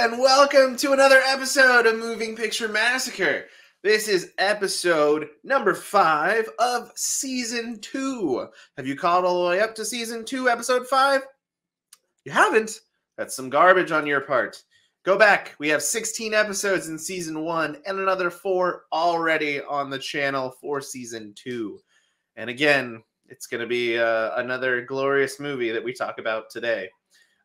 and welcome to another episode of Moving Picture Massacre. This is episode number 5 of season 2. Have you caught all the way up to season 2, episode 5? You haven't? That's some garbage on your part. Go back. We have 16 episodes in season 1 and another 4 already on the channel for season 2. And again, it's going to be another glorious movie that we talk about today.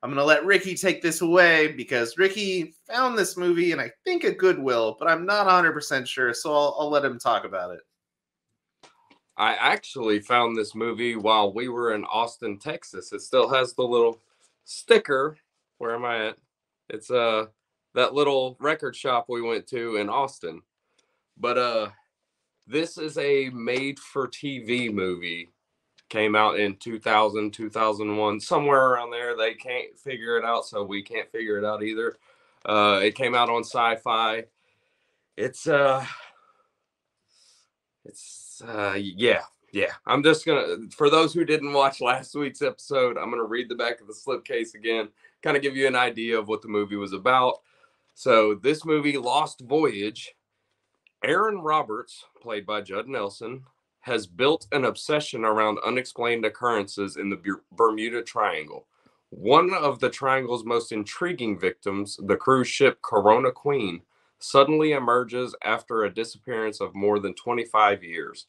I'm going to let Ricky take this away because Ricky found this movie and I think at Goodwill, but I'm not 100% sure, so I'll let him talk about it. I actually found this movie while we were in Austin, Texas. It still has the little sticker. Where am I at? It's that little record shop we went to in Austin. But this is a made-for-TV movie. Came out in 2000, 2001, somewhere around there. They can't figure it out, so we can't figure it out either. It came out on Sci-Fi. Yeah. I'm just gonna, for those who didn't watch last week's episode, I'm gonna read the back of the slipcase again, kind of give you an idea of what the movie was about. So this movie, Lost Voyage, Aaron Roberts, played by Judd Nelson, has built an obsession around unexplained occurrences in the Bermuda Triangle. One of the triangle's most intriguing victims, the cruise ship Corona Queen, suddenly emerges after a disappearance of more than 25 years.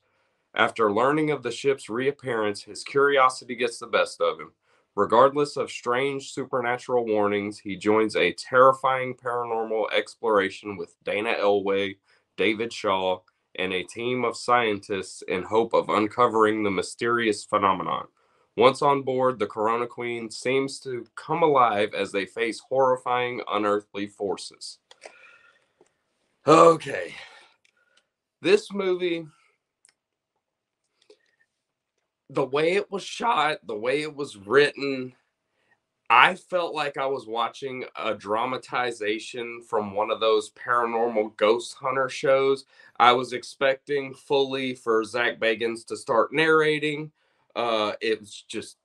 After learning of the ship's reappearance, his curiosity gets the best of him. Regardless of strange supernatural warnings, he joins a terrifying paranormal exploration with Dana Elway, David Shaw, and a team of scientists in hope of uncovering the mysterious phenomenon. Once on board, the Corona Queen seems to come alive as they face horrifying unearthly forces. Okay. This movie, the way it was shot, the way it was written, I felt like I was watching a dramatization from one of those paranormal ghost hunter shows. I was expecting fully for Zach Bagans to start narrating. It was just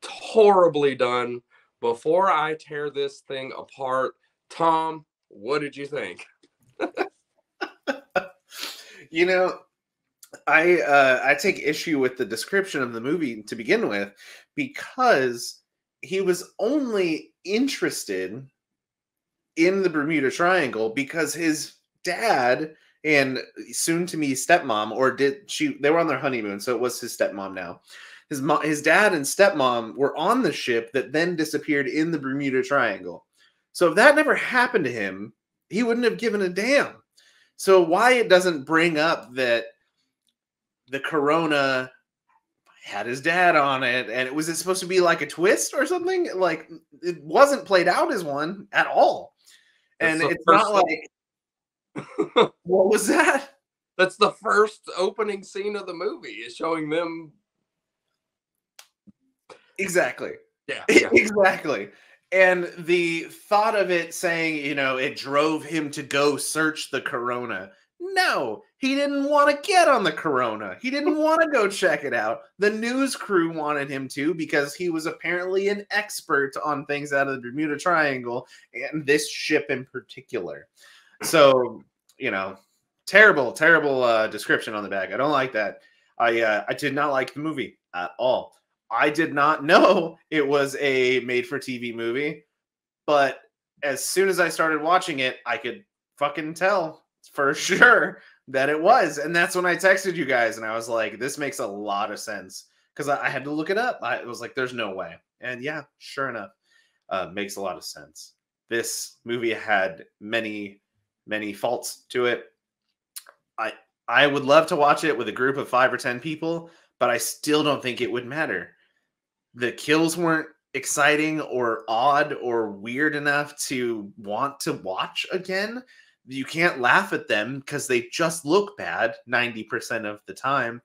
horribly done. Before I tear this thing apart, Tom, what did you think? You know, I take issue with the description of the movie to begin with because he was only interested in the Bermuda Triangle because his dad and soon-to-be stepmom, they were on their honeymoon, so it was his stepmom now. His dad and stepmom were on the ship that then disappeared in the Bermuda Triangle. So if that never happened to him, he wouldn't have given a damn. So why it doesn't bring up that the Corona had his dad on it, and was it supposed to be like a twist or something? Like, it wasn't played out as one at all. And it's not like what was that? That's the first opening scene of the movie, is showing them. Exactly. Yeah. Exactly. And the thought of it saying, it drove him to go search the Corona. No, he didn't want to get on the Corona. He didn't want to go check it out. The news crew wanted him to because he was apparently an expert on things out of the Bermuda Triangle and this ship in particular. So, terrible description on the back. I don't like that. I did not like the movie at all. I did not know it was a made-for-TV movie, but as soon as I started watching it, I could fucking tell for sure that it was. And that's when I texted you guys and I was like, this makes a lot of sense, because I had to look it up. I was like, there's no way. And yeah, sure enough, makes a lot of sense. This movie had many faults to it. I would love to watch it with a group of 5 or 10 people, but I still don't think it would matter. The kills weren't exciting or odd or weird enough to want to watch again. You can't laugh at them because they just look bad 90% of the time.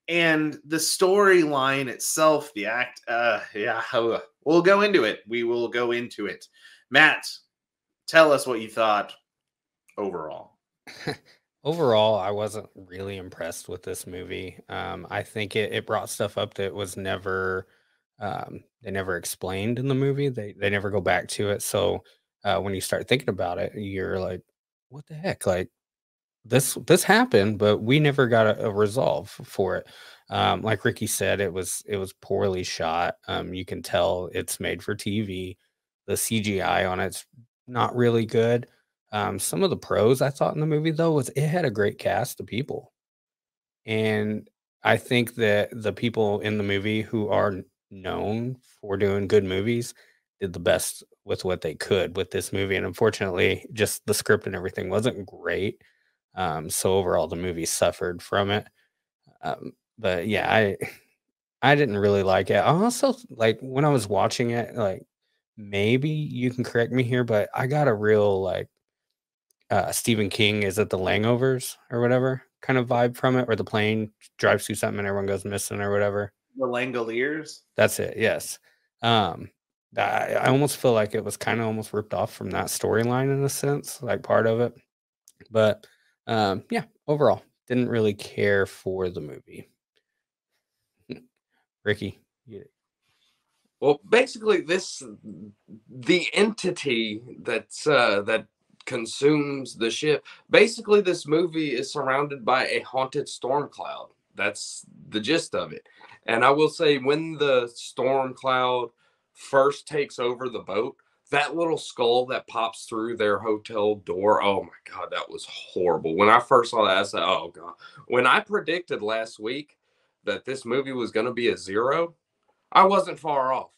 And the storyline itself, the act, we'll go into it. We will go into it. Matt, tell us what you thought overall. Overall, I wasn't really impressed with this movie. I think it brought stuff up that was never, they never explained in the movie. They never go back to it. So when you start thinking about it, you're like, what the heck? Like this happened, but we never got a resolve for it. Like Ricky said, it was poorly shot. You can tell it's made for TV. The CGI on it's not really good. Some of the pros I thought in the movie though was it had a great cast of people. And I think that the people in the movie who are known for doing good movies did the best with what they could with this movie. And unfortunately, just the script and everything wasn't great. So overall, the movie suffered from it. But yeah, I didn't really like it. I also like when I was watching it, like maybe you can correct me here, but I got a real like Stephen King, is it the Langovers or whatever kind of vibe from it, or the plane drives through something and everyone goes missing or whatever. The Langoliers. That's it. Yes. Um, I almost feel like it was kind of almost ripped off from that storyline in a sense, like part of it. But yeah, overall, didn't really care for the movie. Ricky, Well, basically, the entity that consumes the ship. Basically, this movie is surrounded by a haunted storm cloud. That's the gist of it. And I will say, when the storm cloud first takes over the boat, that little skull that pops through their hotel door, oh my God, that was horrible. When I first saw that, I said, oh God. When I predicted last week that this movie was going to be a 0, I wasn't far off.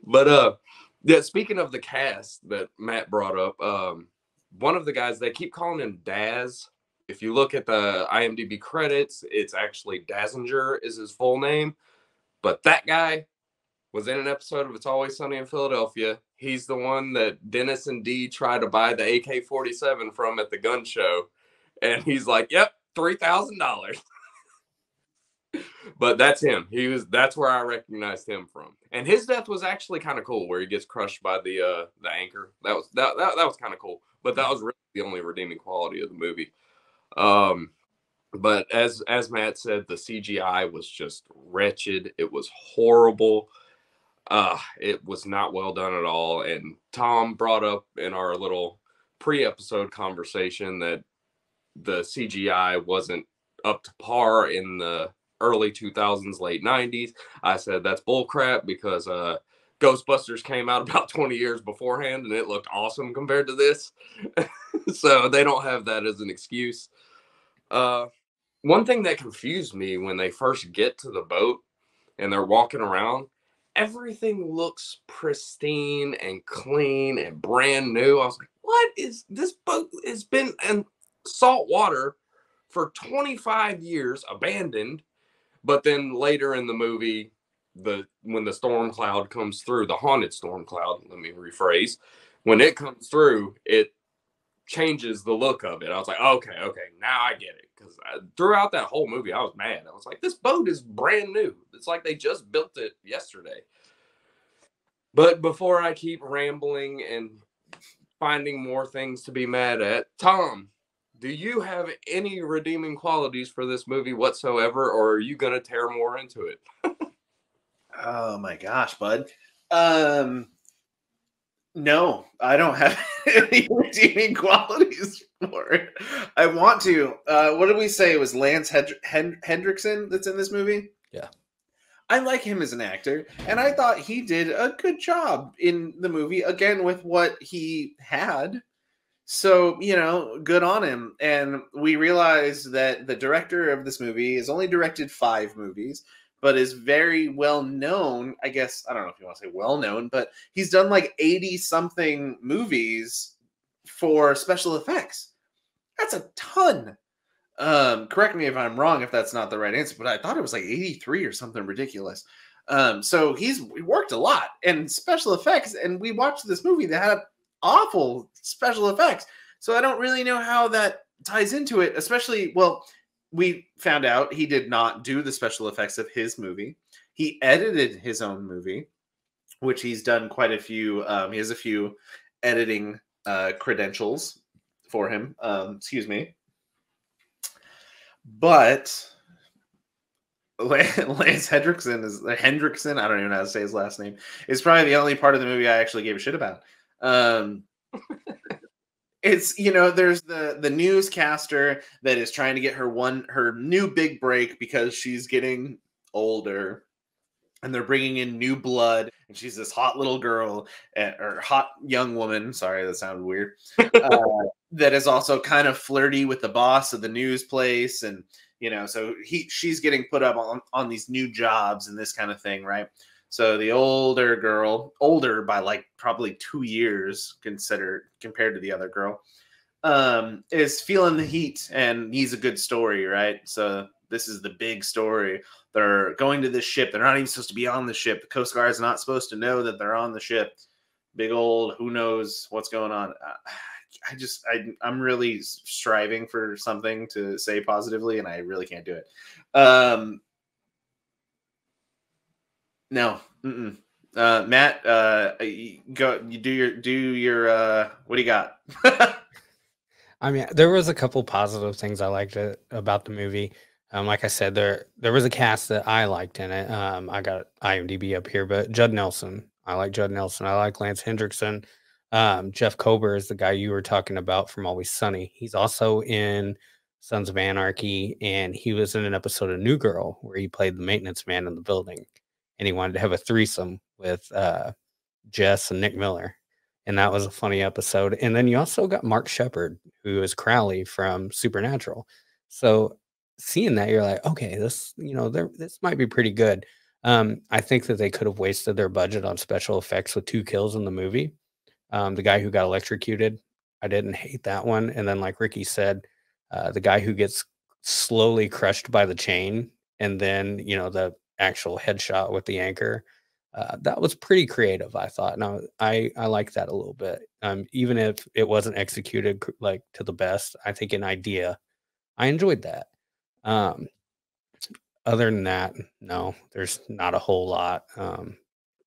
But yeah, speaking of the cast that Matt brought up, one of the guys, they keep calling him Daz. If you look at the IMDb credits, it's actually Dazinger is his full name. But that guy was in an episode of It's Always Sunny in Philadelphia. He's the one that Dennis and Dee try to buy the AK-47 from at the gun show. And he's like, yep, $3,000. But that's him. That's where I recognized him from. And his death was actually kind of cool, where he gets crushed by the anchor. That was kind of cool. But that was really the only redeeming quality of the movie. But as Matt said, the CGI was just wretched. It was horrible. It was not well done at all. And Tom brought up in our little pre-episode conversation that the CGI wasn't up to par in the early 2000s, late 90s. I said that's bullcrap because Ghostbusters came out about 20 years beforehand and it looked awesome compared to this. So they don't have that as an excuse. One thing that confused me when they first get to the boat and they're walking around, everything looks pristine and clean and brand new. I was like, what is this boat? Has been in salt water for 25 years, abandoned. But then later in the movie, when the storm cloud comes through, the haunted storm cloud, let me rephrase, when it comes through, it changes the look of it. I was like, okay, now I get it. Because throughout that whole movie, I was mad. I was like, this boat is brand new. It's like they just built it yesterday. But before I keep rambling and finding more things to be mad at, Tom, do you have any redeeming qualities for this movie whatsoever, or are you going to tear more into it? Oh my gosh, bud. No, I don't have any redeeming qualities for it. I want to. What did we say? It was Lance Hendrickson that's in this movie? Yeah. I like him as an actor, and I thought he did a good job in the movie, again, with what he had. So, good on him. And we realized that the director of this movie has only directed 5 movies, but is very well known. I guess, I don't know if you want to say well known, but he's done like 80-something movies for special effects. That's a ton. Correct me if I'm wrong if that's not the right answer, but I thought it was like 83 or something ridiculous. So he worked a lot and special effects, and we watched this movie that had awful special effects. So I don't really know how that ties into it, especially, well, we found out he did not do the special effects of his movie. He edited his own movie, which he's done quite a few. He has a few editing credentials for him. Excuse me. But Lance Hendrickson. I don't even know how to say his last name. It's probably the only part of the movie I actually gave a shit about. It's there's the newscaster that is trying to get her new big break because she's getting older, and they're bringing in new blood, and she's this hot little girl or hot young woman. Sorry, that sounded weird. That is also kind of flirty with the boss of the news place, and so she's getting put up on these new jobs and this kind of thing, right? So the older girl, older by like probably 2 years compared to the other girl, is feeling the heat and needs a good story, right? So this is the big story. They're going to this ship. They're not even supposed to be on the ship. The Coast Guard's not supposed to know that they're on the ship. Big old, who knows what's going on. I'm really striving for something to say positively, and I really can't do it. No. Matt, go. You do your. What do you got? I mean, there was a couple positive things I liked about the movie. Like I said, there was a cast that I liked in it. I got IMDb up here, but Judd Nelson. I like Judd Nelson. I like Lance Hendrickson. Jeff Kober is the guy you were talking about from Always Sunny. He's also in Sons of Anarchy, and he was in an episode of New Girl where he played the maintenance man in the building, and he wanted to have a threesome with Jess and Nick Miller. And that was a funny episode. And then you also got Mark Shepard, who is Crowley from Supernatural. So seeing that, you're like, okay, this might be pretty good. I think that they could have wasted their budget on special effects with 2 kills in the movie. The guy who got electrocuted, I didn't hate that one. And then, like Ricky said, the guy who gets slowly crushed by the chain, and then the actual headshot with the anchor. That was pretty creative, I thought. Now, I like that a little bit. Even if it wasn't executed like to the best, I think an idea, I enjoyed that. Other than that, no, there's not a whole lot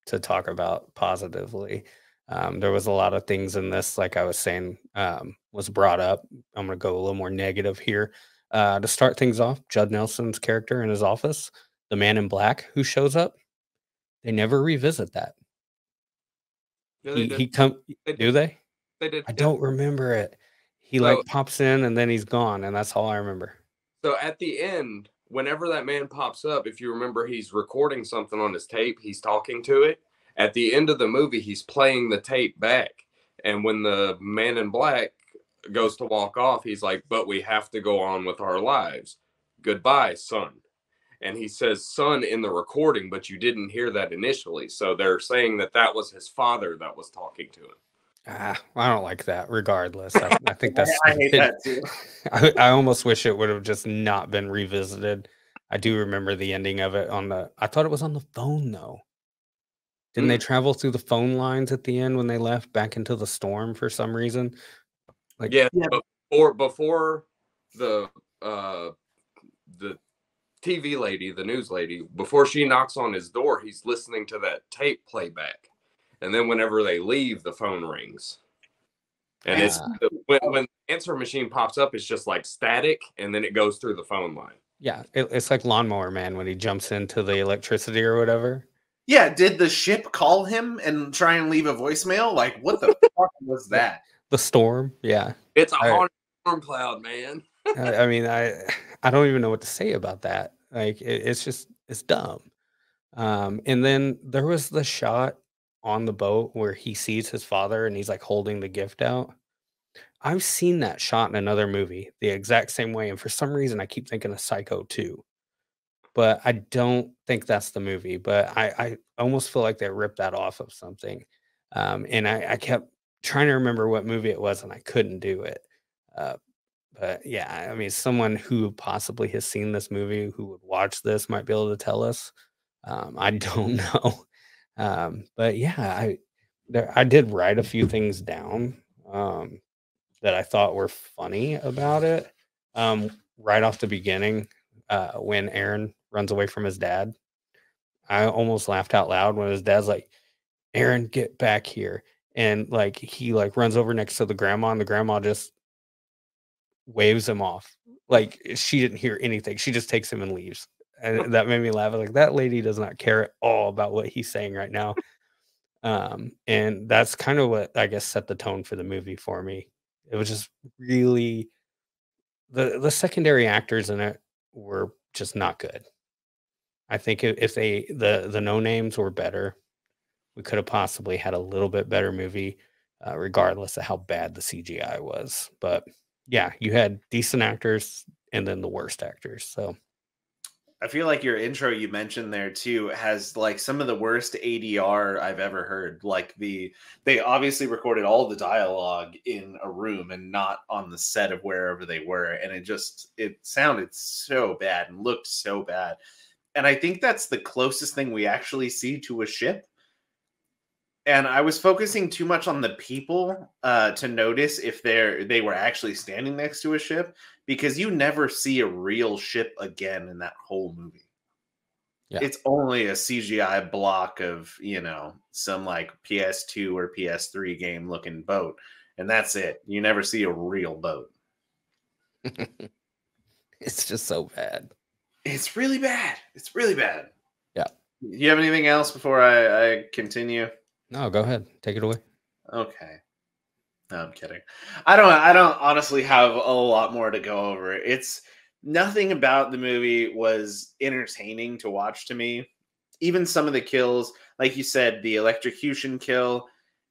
to talk about positively. There was a lot of things in this, like I was saying, was brought up. I'm going to go a little more negative here. To start things off, Judd Nelson's character in his office, the man in black who shows up, they never revisit that. Yeah, They did. Do they? They did. I don't remember it. He pops in and then he's gone, and that's all I remember. So at the end, whenever that man pops up, if you remember, he's recording something on his tape. He's talking to it. At the end of the movie, he's playing the tape back. And when the man in black goes to walk off, he's like, "But we have to go on with our lives. Goodbye, son." And he says son in the recording, but you didn't hear that initially. So they're saying that was his father that was talking to him. I don't like that. Regardless, I think that's. I hate that too. I almost wish it would have just not been revisited. I do remember the ending of it I thought it was on the phone though. Didn't they travel through the phone lines at the end when they left back into the storm for some reason? Like, yeah. Before the TV lady, the news lady, before she knocks on his door, he's listening to that tape playback. And then whenever they leave, the phone rings. And it's when the answer machine pops up, it's just like static, and then it goes through the phone line. Yeah, it's like Lawnmower Man when he jumps into the electricity or whatever. Yeah, did the ship call him and try and leave a voicemail? Like, what the fuck was that? The storm, yeah. It's a haunted storm cloud, man. I mean, I don't even know what to say about that. Like, it's dumb. And then there was the shot on the boat where he sees his father and he's like holding the gift out. I've seen that shot in another movie the exact same way, and for some reason I keep thinking of Psycho 2. But I don't think that's the movie. But I almost feel like they ripped that off of something. And I kept trying to remember what movie it was, and I couldn't do it. But yeah, I mean, someone who possibly has seen this movie who would watch this might be able to tell us. I don't know. But yeah, I did write a few things down that I thought were funny about it. Right off the beginning, when Aaron runs away from his dad, I almost laughed out loud when his dad's like, "Aaron, get back here." And like he like runs over next to the grandma, and the grandma just waves him off. Like she didn't hear anything. She just takes him and leaves. And that made me laugh. I was like, that lady does not care at all about what he's saying right now. And that's kind of what I guess set the tone for the movie for me. It was just really the secondary actors in it were just not good. I think if the no names were better, we could have possibly had a little bit better movie, regardless of how bad the CGI was. But yeah, you had decent actors and then the worst actors. So I feel like your intro you mentioned there too has like some of the worst ADR I've ever heard. Like they obviously recorded all the dialogue in a room and not on the set of wherever they were, and it sounded so bad and looked so bad. And I think that's the closest thing we actually see to a ship. And I was focusing too much on the people to notice if they were actually standing next to a ship, because you never see a real ship again in that whole movie. yeah, It's only a CGI block of, some like PS2 or PS3 game looking boat. And that's it. You never see a real boat. it's just so bad. It's really bad. It's really bad. Yeah. You have anything else before I continue? No, go ahead. Take it away. Okay. No, I'm kidding. I don't honestly have a lot more to go over. It's nothing about the movie was entertaining to watch to me. Even some of the kills, like you said, the electrocution kill,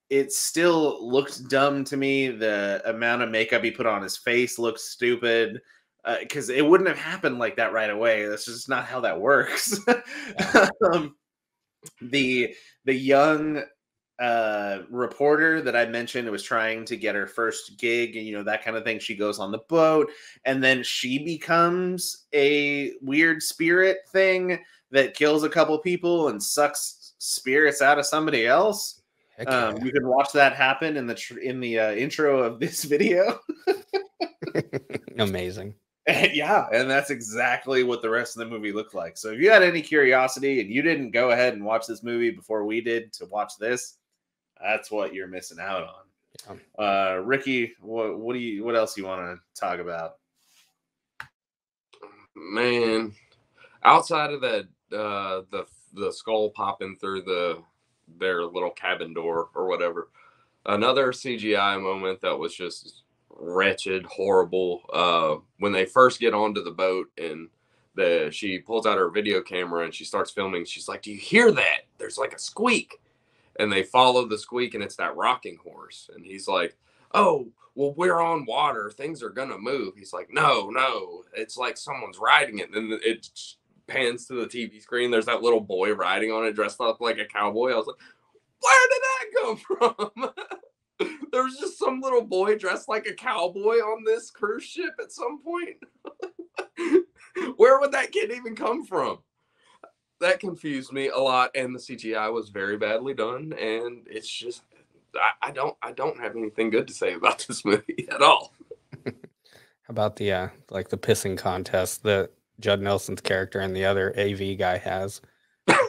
it still looked dumb to me. The amount of makeup he put on his face looks stupid, because it wouldn't have happened like that right away. That's just not how that works. Yeah. The young reporter that I mentioned was trying to get her first gig, and that kind of thing. She goes on the boat, and then she becomes a weird spirit thing that kills a couple people and sucks spirits out of somebody else. Yeah. You can watch that happen in the intro of this video. Amazing. Yeah, and that's exactly what the rest of the movie looked like. So if you had any curiosity and you didn't go ahead and watch this movie before we did to watch this, that's what you're missing out on. Yeah. Ricky, what else you want to talk about? Man, outside of that, the skull popping through their little cabin door or whatever, another CGI moment that was just wretched, horrible. When they first get onto the boat and she pulls out her video camera and she starts filming, she's like, "Do you hear that? There's like a squeak." And they follow the squeak, and it's that rocking horse. And he's like, "Oh, well, we're on water. Things are going to move." He's like, No, it's like someone's riding it. And then it pans to the TV screen. There's that little boy riding on it, dressed up like a cowboy. I was like, where did that come from? There was just some little boy dressed like a cowboy on this cruise ship at some point. Where would that kid even come from? That confused me a lot, and the CGI was very badly done, and it's just I don't have anything good to say about this movie at all. How about the like the pissing contest that Judd Nelson's character and the other AV guy has?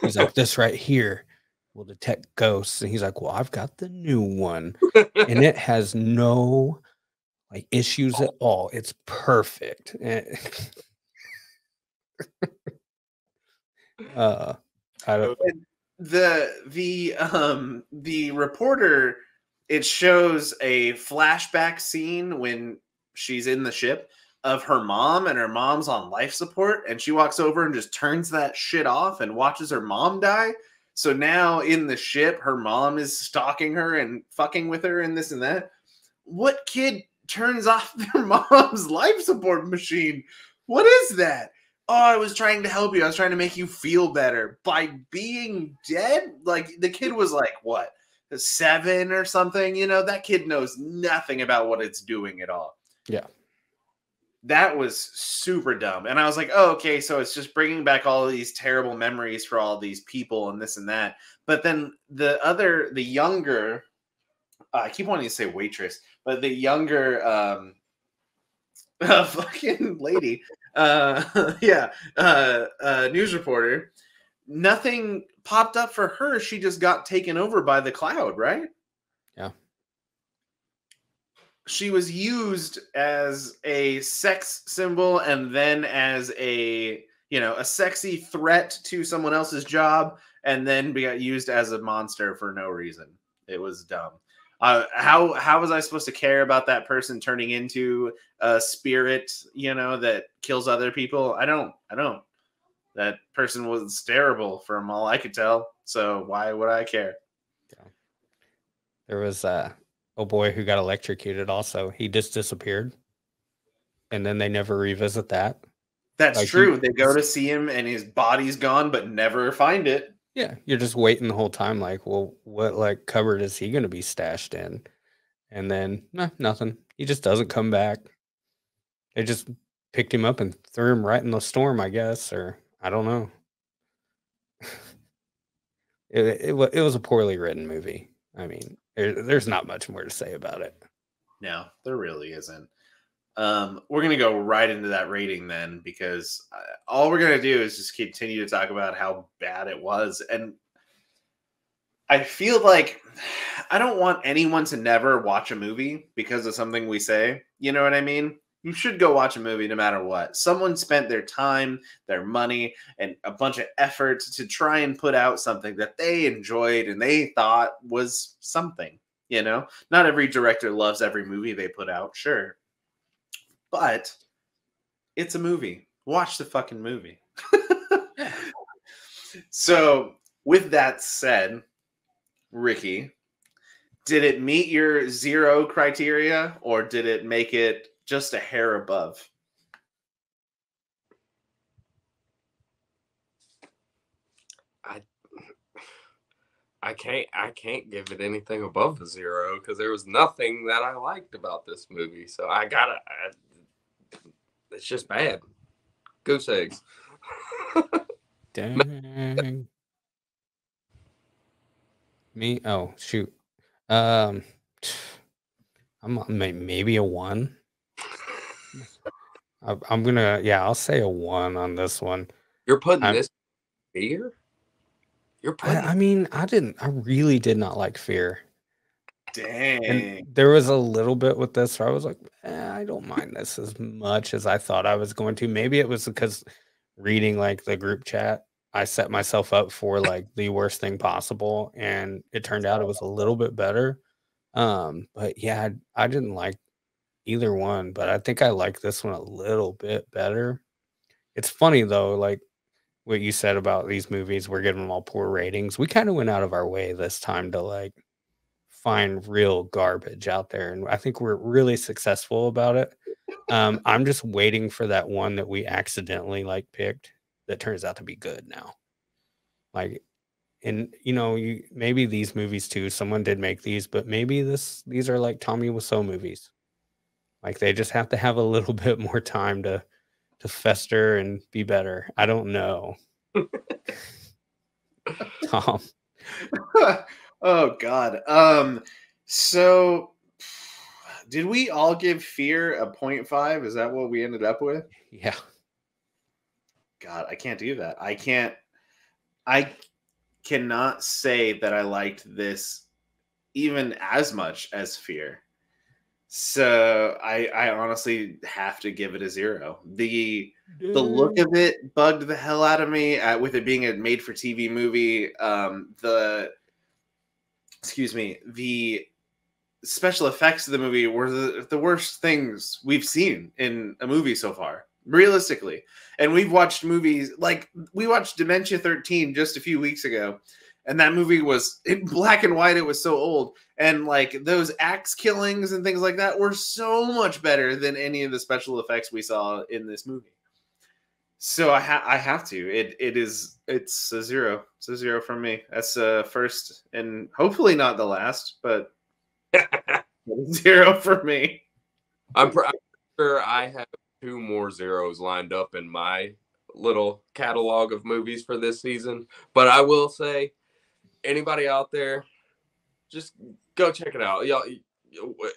He's like, "This right here will detect ghosts," and he's like, "Well, I've got the new one, and it has no like issues at all. It's perfect." I don't. The reporter, it shows a flashback scene when she's in the ship of her mom, and her mom's on life support, and she walks over and just turns that shit off and watches her mom die. So now in the ship, her mom is stalking her and fucking with her and this and that. What kid turns off their mom's life support machine? What is that? Oh, I was trying to help you. I was trying to make you feel better by being dead. Like, the kid was like, what, 7 or something? That kid knows nothing about what it's doing at all. Yeah. That was super dumb. And I was like, oh, okay, so it's just bringing back all of these terrible memories for all these people and this and that. But then the younger, I keep wanting to say waitress, but the younger fucking lady, news reporter, nothing popped up for her. She just got taken over by the cloud, right? Yeah. She was used as a sex symbol and then as a, a sexy threat to someone else's job, and then got used as a monster for no reason. It was dumb. How was I supposed to care about that person turning into a spirit, that kills other people? I don't. That person was terrible from all I could tell. So why would I care? Yeah. There was a boy who got electrocuted also. He just disappeared. And then they never revisit that. That's true. They go to see him and his body's gone, but never find it. Yeah. You're just waiting the whole time. Like, well, what cupboard is he going to be stashed in? And then nothing. He just doesn't come back. They just picked him up and threw him right in the storm, I guess, or I don't know. It was a poorly written movie. I mean, there's not much more to say about it. No, there really isn't. We're going to go right into that rating then, because all we're going to do is just continue to talk about how bad it was. And I feel like I don't want anyone to never watch a movie because of something we say. You know what I mean? You should go watch a movie no matter what. Someone spent their time, their money, and a bunch of effort to try and put out something that they enjoyed and they thought was something. Not every director loves every movie they put out, sure. But it's a movie. Watch the fucking movie. So, with that said, Ricky, did it meet your 0 criteria, or did it make it just a hair above? I can't give it anything above a 0 because there was nothing that I liked about this movie. So it's just bad. Goose eggs. Dang. Me? Oh, shoot. I'm maybe a 1. I'm gonna, I'll say a 1 on this one. You're putting this Fear? I really did not like Fear. Dang. And there was a little bit with this where I was like, I don't mind this as much as I thought I was going to. Maybe it was because reading like the group chat, I set myself up for like the worst thing possible, and it turned out it was a little bit better. But yeah, I didn't like either one, but I think I like this one a little bit better. It's funny though, like what you said about these movies, we're giving them all poor ratings. We kind of went out of our way this time to like find real garbage out there, and I think we're really successful about it. I'm just waiting for that one that we accidentally like picked that turns out to be good now. Like, and maybe these movies too, someone did make these, but maybe these are like Tommy Wiseau movies. Like they just have to have a little bit more time to fester and be better. I don't know. Tom. Oh God. So did we all give Fear a 0.5? Is that what we ended up with? Yeah. God, I can't do that. I cannot say that I liked this even as much as Fear. So I honestly have to give it a 0. The look of it bugged the hell out of me, with it being a made-for-TV movie. The special effects of the movie were the worst things we've seen in a movie so far, realistically. And we've watched movies like we watched Dementia 13 just a few weeks ago, and that movie was in black and white. It was so old. And like those axe killings and things like that were so much better than any of the special effects we saw in this movie. So I have to. It's a 0. It's a 0 from me. That's first and hopefully not the last, but 0 for me. I'm sure I have 2 more 0s lined up in my little catalog of movies for this season. But I will say, anybody out there, just go check it out. Y'all,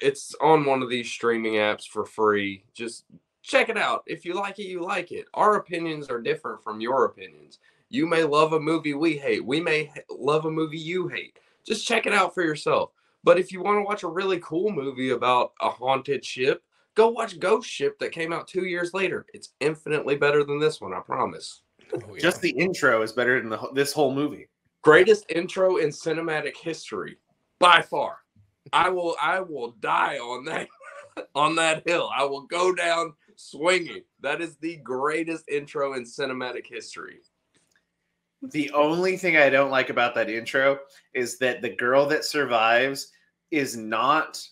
it's on one of these streaming apps for free. Just check it out. If you like it, you like it. Our opinions are different from your opinions. You may love a movie we hate. We may love a movie you hate. Just check it out for yourself. But if you want to watch a really cool movie about a haunted ship, go watch Ghost Ship that came out 2 years later. It's infinitely better than this one, I promise. Oh, yeah. Just the intro is better than this whole movie. Greatest intro in cinematic history, by far. I will die on that on that hill. I will go down swinging. That is the greatest intro in cinematic history. The only thing I don't like about that intro is that the girl that survives is not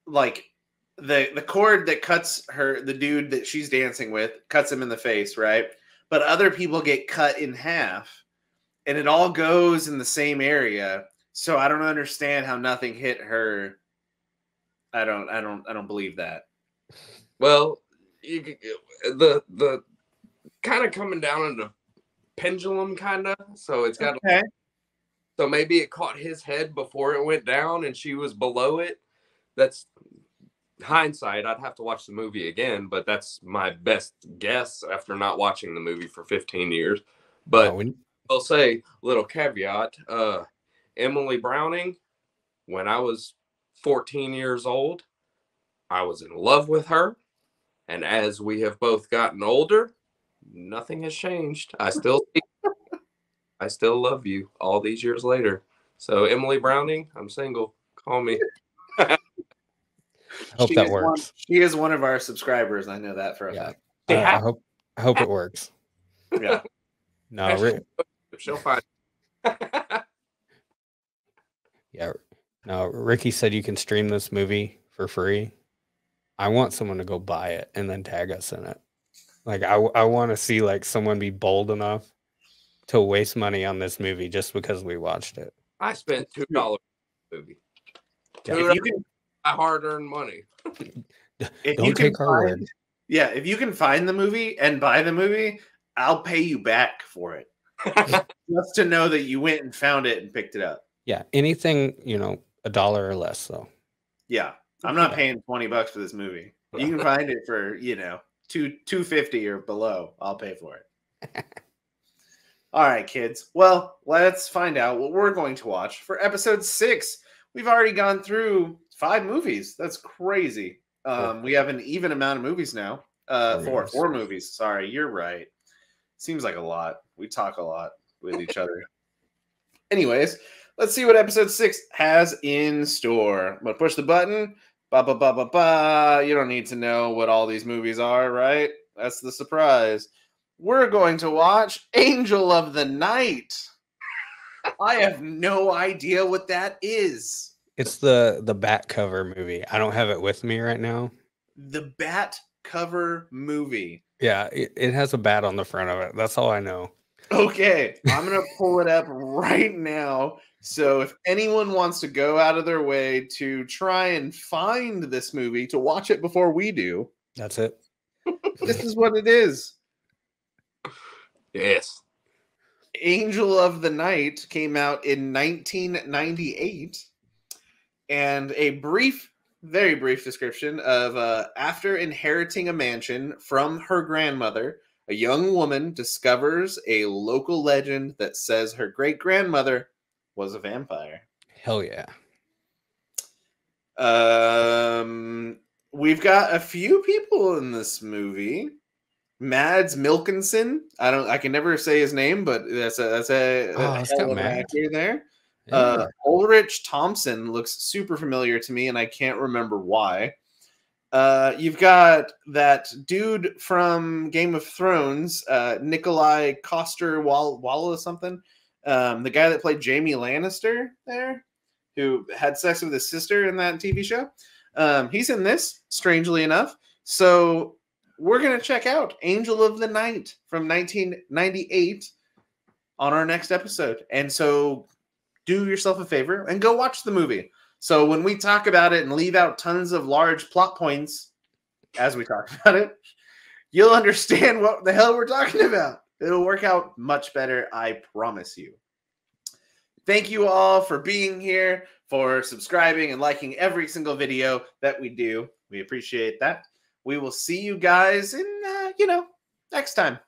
like the cord that cuts the dude that she's dancing with cuts him in the face, right? But other people get cut in half, and it all goes in the same area. So I don't understand how nothing hit her. I don't believe that. Well, the kind of coming down into pendulum kind of, so it's got okay. So maybe it caught his head before it went down and she was below it. That's hindsight. I'd have to watch the movie again, but that's my best guess after not watching the movie for 15 years. But I'll say, little caveat, Emily Browning, when I was 14 years old, I was in love with her. And as we have both gotten older, nothing has changed. I still love you all these years later. So Emily Browning, I'm single. Call me. I hope that works. She is one of our subscribers. I know that for a fact. I hope it works. Yeah. No, she'll find. Yeah. No, Ricky said you can stream this movie for free. I want someone to go buy it and then tag us in it. Like I want to see like someone be bold enough to waste money on this movie just because we watched it. I spent $2 on the movie. If you can, hard-earned money. Don't take our word. Yeah, if you can find the movie and buy the movie, I'll pay you back for it. Just to know that you went and found it and picked it up. Yeah, anything, $1 or less, though. Yeah, I'm not paying $20 for this movie. You can find it for, $2.50 or below. I'll pay for it. All right, kids. Well, let's find out what we're going to watch for episode 6. We've already gone through 5 movies. That's crazy. We have an even amount of movies now. 4 movies. Sorry, you're right. Seems like a lot. We talk a lot with each other. Anyways, let's see what episode 6 has in store. I'm going to push the button. Ba, ba, ba, ba, ba. You don't need to know what all these movies are, right? That's the surprise. We're going to watch Angel of the Night. I have no idea what that is. It's the bat cover movie. I don't have it with me right now. The bat cover movie. Yeah, it has a bat on the front of it. That's all I know. Okay, I'm going to pull it up right now. So if anyone wants to go out of their way to try and find this movie, to watch it before we do. That's it. This is what it is. Yes. Angel of the Night came out in 1998. And a very brief description of after inheriting a mansion from her grandmother, a young woman discovers a local legend that says her great-grandmother was a vampire. Hell yeah. We've got a few people in this movie. Mads Mikkelsen. I can never say his name, but that's a hell of an actor there. Yeah. Ulrich Thompson looks super familiar to me, and I can't remember why. You've got that dude from Game of Thrones, Nikolai Coster-Waldau something. The guy that played Jaime Lannister there, who had sex with his sister in that TV show. He's in this, strangely enough. So we're going to check out Angel of the Night from 1998 on our next episode. And so do yourself a favor and go watch the movie. So when we talk about it and leave out tons of large plot points as we talk about it, you'll understand what the hell we're talking about. It'll work out much better, I promise you. Thank you all for being here, for subscribing and liking every single video that we do. We appreciate that. We will see you guys in, next time.